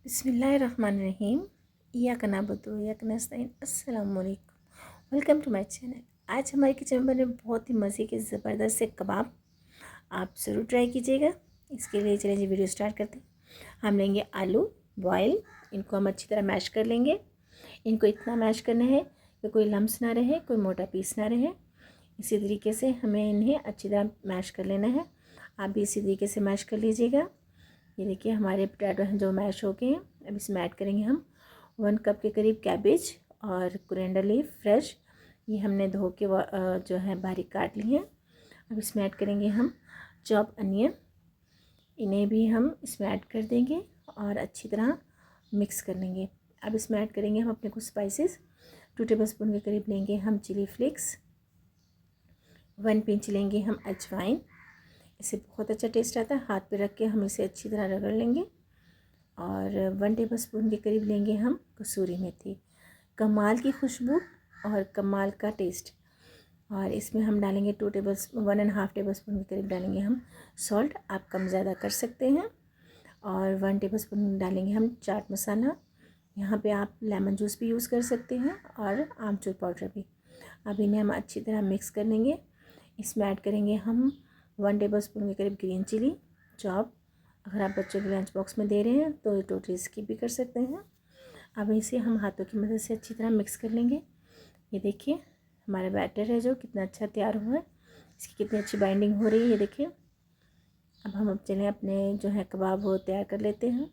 बिस्मिल्लाहिर्रहमानिर्रहीम। इय्याका नअबुदु व इय्याका नस्तईन। अस्सलामु अलैकुम। Welcome to my channel. आज हमारे किचन में बने बहुत ही मज़े के ज़बरदस्त से कबाब। आप ज़रूर ट्राई कीजिएगा। इसके लिए चलिए जी वीडियो स्टार्ट करते हैं। हम लेंगे आलू बॉयल, इनको हम अच्छी तरह मैश कर लेंगे। इनको इतना मैश करना है कि कोई लम्स ना रहे, कोई मोटा पीस ना रहे। इसी तरीके से हमें इन्हें अच्छी तरह मैश कर लेना है। आप भी इसी तरीके से मैश कर लीजिएगा। ये देखिए हमारे पोटैटो हैं जो मैश हो गए हैं। अब इसमें ऐड करेंगे हम 1 कप के करीब कैबेज और कोरिएंडर लीफ फ्रेश। ये हमने धो के जो है बारीक काट ली हैं। अब इसमें ऐड करेंगे हम चॉप अनियन, इन्हें भी हम इसमें ऐड कर देंगे और अच्छी तरह मिक्स कर लेंगे। अब इसमें ऐड करेंगे हम अपने कुछ स्पाइसेस। 2 टेबलस्पून के करीब लेंगे हम चिली फ्लेक्स, 1 पिंच लेंगे हम अजवाइन। इससे बहुत अच्छा टेस्ट आता है। हाथ पे रख के हम इसे अच्छी तरह रगड़ लेंगे। और 1 टेबलस्पून के करीब लेंगे हम कसूरी मेथी। कमाल की खुशबू और कमाल का टेस्ट। और इसमें हम डालेंगे 1.5 टेबलस्पून के करीब डालेंगे हम सॉल्ट। आप कम ज़्यादा कर सकते हैं। और 1 टेबलस्पून डालेंगे हम चाट मसाला। यहाँ पे आप लेमन जूस भी यूज़ कर सकते हैं और आमचूर पाउडर भी। अब इन्हें हम अच्छी तरह मिक्स कर लेंगे। इसमें ऐड करेंगे हम 1 टेबलस्पून के करीब ग्रीन चिली चॉप। अगर आप बच्चों के लंच बॉक्स में दे रहे हैं तो टोटली स्किप भी कर सकते हैं। अब इसे हम हाथों की मदद से अच्छी तरह मिक्स कर लेंगे। ये देखिए हमारा बैटर है जो कितना अच्छा तैयार हुआ है, इसकी कितनी अच्छी बाइंडिंग हो रही है। ये देखिए अब चलें अपने जो है कबाब वो तैयार कर लेते हैं।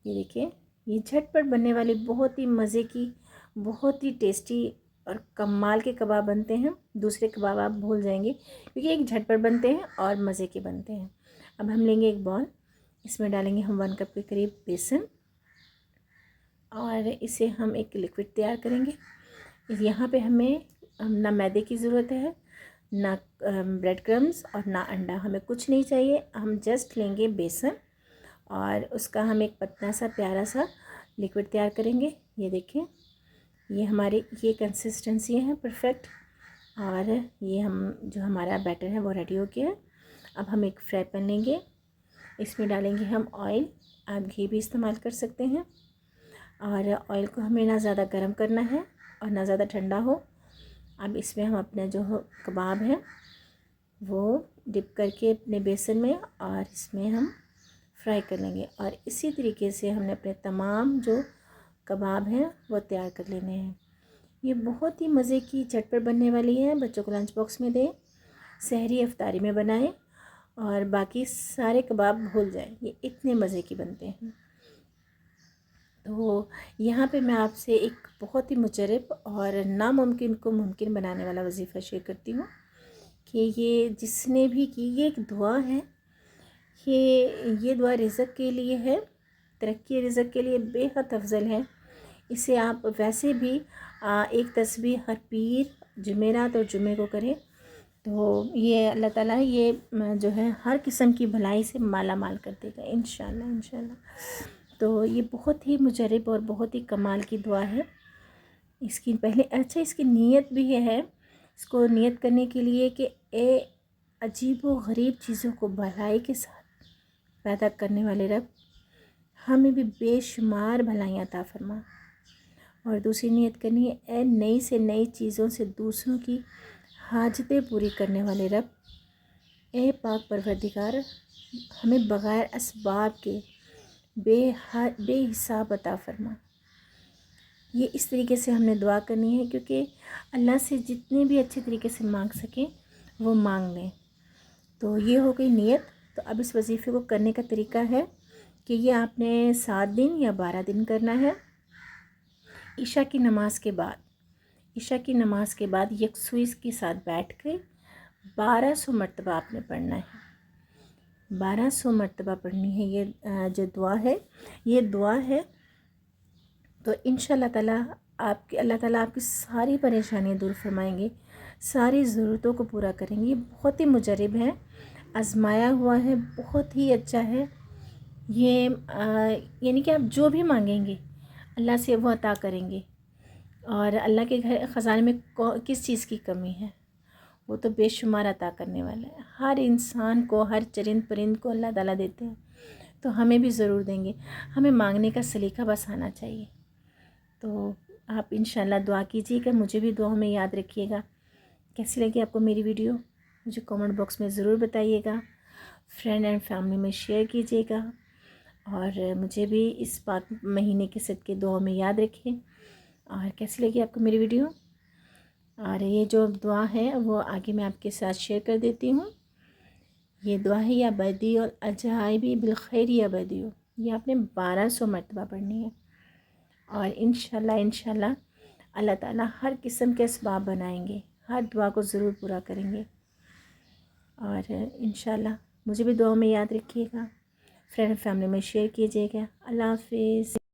ये देखिए ये झटपट बनने वाली बहुत ही मज़े की, बहुत ही टेस्टी और कमाल के कबाब बनते हैं। दूसरे कबाब आप भूल जाएंगे क्योंकि एक झटपट बनते हैं और मज़े के बनते हैं। अब हम लेंगे एक बॉल, इसमें डालेंगे हम 1 कप के करीब बेसन और इसे हम एक लिक्विड तैयार करेंगे। यहाँ पे हमें ना मैदे की ज़रूरत है, ना ब्रेड क्रम्स और ना अंडा, हमें कुछ नहीं चाहिए। हम जस्ट लेंगे बेसन और उसका हम एक पतला सा प्यारा सा लिक्विड तैयार करेंगे। ये देखिए ये हमारी ये कंसिस्टेंसी है परफेक्ट। और ये हम जो हमारा बैटर है वो रेडी हो गया है। अब हम एक फ्राई पैन लेंगे, इसमें डालेंगे हम ऑयल। आप घी भी इस्तेमाल कर सकते हैं। और ऑयल को हमें ना ज़्यादा गर्म करना है और ना ज़्यादा ठंडा हो। अब इसमें हम अपने जो कबाब है वो डिप करके अपने बेसन में और इसमें हम फ्राई कर लेंगे। और इसी तरीके से हमने अपने तमाम जो कबाब हैं वो तैयार कर लेने हैं। ये बहुत ही मज़े की झटपट बनने वाली है। बच्चों को लंच बॉक्स में दें, सहरी इफ्तारी में बनाएं और बाकी सारे कबाब भूल जाएं, ये इतने मज़े की बनते हैं। तो यहाँ पे मैं आपसे एक बहुत ही मुजरब और नामुमकिन को मुमकिन बनाने वाला वजीफ़ा शेयर करती हूँ कि ये जिसने भी की, ये एक दुआ है। ये दुआ रिज़्क़ के लिए है, तरक्की रिज़्क़ के लिए बेहद अफजल है। इसे आप वैसे भी एक तस्बीह हर पीर, जुमेरात और जुमे को करें तो ये अल्लाह ताला ये जो है हर किस्म की भलाई से माला माल कर देगा इंशाल्लाह इंशाल्लाह। तो ये बहुत ही मुजरब और बहुत ही कमाल की दुआ है। इसकी पहले अच्छा इसकी नीयत भी है। इसको नियत करने के लिए कि ए अजीब व गरीब चीज़ों को भलाई के साथ पैदा करने वाले रब हमें भी बेशुमार भलाइयाँ अता फरमा। और दूसरी नियत करनी है, ए नई से नई चीज़ों से दूसरों की हाजतें पूरी करने वाले रब, ए पाक परवरदिगार हमें बग़ैर असबाब के बेहिसाब अता फरमा। ये इस तरीके से हमने दुआ करनी है क्योंकि अल्लाह से जितने भी अच्छे तरीके से मांग सकें वो मांग लें। तो ये हो गई नियत। तो अब इस वजीफ़े को करने का तरीका है कि ये आपने 7 दिन या 12 दिन करना है। ईशा की नमाज़ के बाद यकसुई के साथ बैठ के 1200 मरतबा आपने पढ़ना है। 1200 मरतबा पढ़नी है। ये जो दुआ है ये दुआ है। तो इंशाअल्लाह ताला अल्लाह ताला आपकी सारी परेशानियाँ दूर फरमाएंगे, सारी ज़रूरतों को पूरा करेंगे। बहुत ही मुजरब है, आजमाया हुआ है, बहुत ही अच्छा है ये। यानी कि आप जो भी मांगेंगे अल्लाह से वो अता करेंगे। और अल्लाह के घर ख़जाने में किस चीज़ की कमी है, वो तो बेशुमार अता करने वाला है। हर इंसान को, हर चरिंद परिंद को अल्लाह ताला देते हैं। तो हमें भी ज़रूर देंगे। हमें मांगने का सलीका बस आना चाहिए। तो आप इंशाल्लाह दुआ कीजिएगा, मुझे भी दुआ में याद रखिएगा। कैसी लगी आपको मेरी वीडियो मुझे कमेंट बॉक्स में ज़रूर बताइएगा। फ्रेंड एंड फैमिली में शेयर कीजिएगा और मुझे भी इस पाक महीने के सदके दुआ में याद रखें। और कैसी लगी आपको मेरी वीडियो, और ये जो दुआ है वो आगे मैं आपके साथ शेयर कर देती हूँ। ये दुआ है या बदी और अजाइबी बिलखैर या बदी हो, ये आपने 1200 मरतबा पढ़नी है। और इंशाल्लाह अल्लाह ताला हर किस्म के असबाब बनाएंगे, हर दुआ को ज़रूर पूरा करेंगे। और इंशाल्लाह मुझे भी दुआ में याद रखिएगा, फ्रेंड फैमिली में शेयर कीजिएगा। अल्लाह हाफिज़।